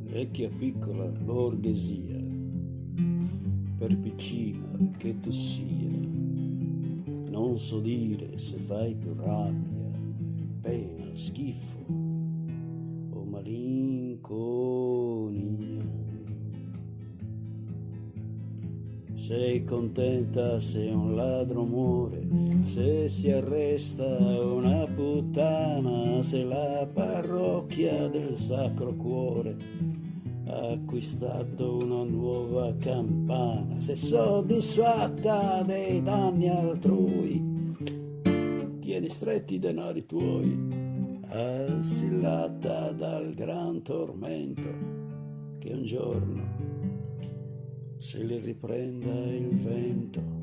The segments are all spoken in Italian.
Vecchia piccola borghesia, per piccina che tu sia, non so dire se fai più rabbia, pena, schifo o malinconia. Sei contenta se un ladro muore, se si arresta una puttana, se la parrocchia del Sacro Cuore ha acquistato una nuova campana, sei soddisfatta dei danni altrui, tieni stretti i denari tuoi, assillata dal gran tormento, che un giorno se li riprenda il vento.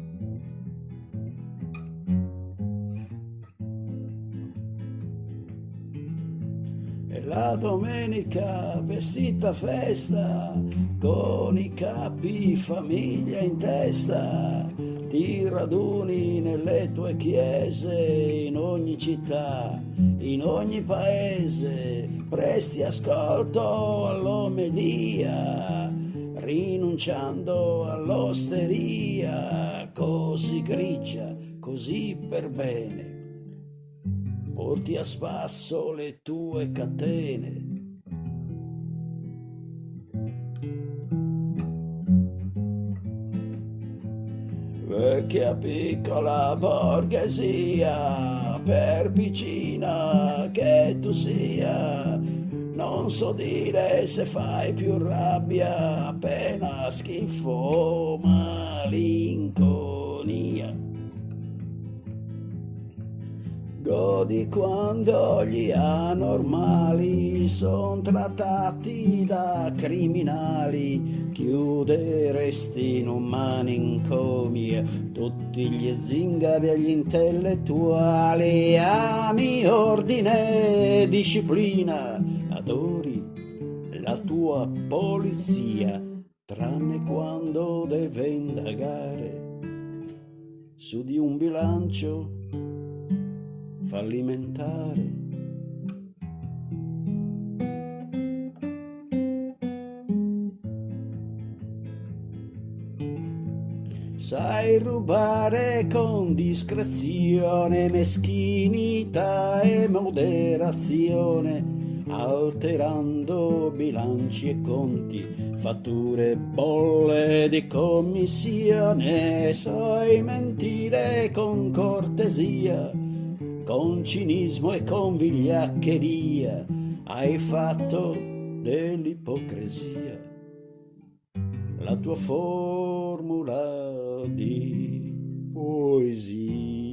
E la domenica vestita festa, con i capi famiglia in testa, ti raduni nelle tue chiese, in ogni città, in ogni paese, presti ascolto all'omelia, rinunciando all'osteria, così grigia, così per bene. Porti a spasso le tue catene. Vecchia piccola borghesia, per piccina che tu sia, non so dire se fai più rabbia, pena, schifo o malinconia. Godi quando gli anormali son trattati da criminali, chiuderesti in un manicomio tutti gli zingari e gli intellettuali. Ami ordine e disciplina, adori la tua polizia, tranne quando deve indagare su di un bilancio fallimentare. Sai rubare con discrezione, meschinità e moderazione, alterando bilanci e conti, fatture, bolle di commissione. Sai mentire con cortesia, con cinismo e con vigliaccheria, hai fatto dell'ipocrisia la tua formula di poesia.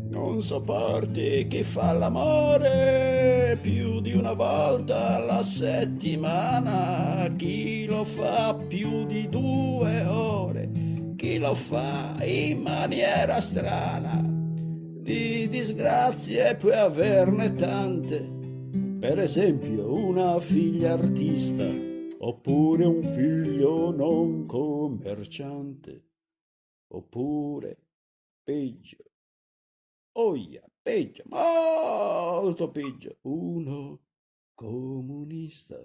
Non sopporti chi fa l'amore più di una volta alla settimana, chi lo fa più di 2 ore, chi lo fa in maniera strana. Di disgrazie puoi averne tante, per esempio una figlia artista, oppure un figlio non commerciante, oppure peggio. Oia, peggio, molto peggio, uno comunista.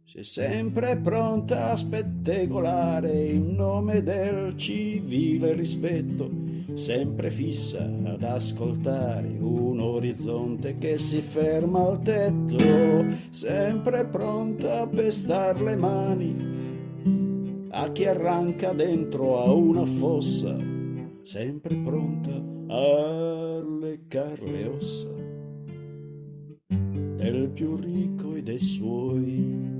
Sei sempre pronta a spettegolare in nome del civile rispetto, sempre fissa ad ascoltare un orizzonte che si ferma al tetto, sempre pronta a pestar le mani a chi arranca dentro a una fossa, sempre pronta a leccar le ossa del più ricco e dei suoi.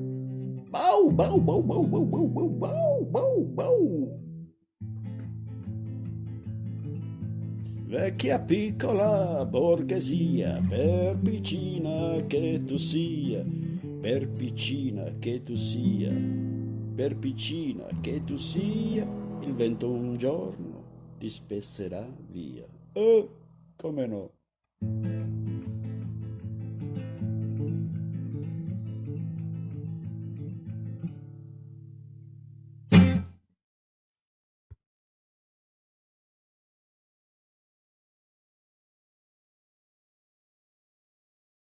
Bau, bau, bau, bau, bau, bau, bau, bau, bau, bau. Vecchia piccola borghesia, per piccina che tu sia, per piccina che tu sia, per piccina che tu sia, il vento un giorno ti spezzelà via. Come no?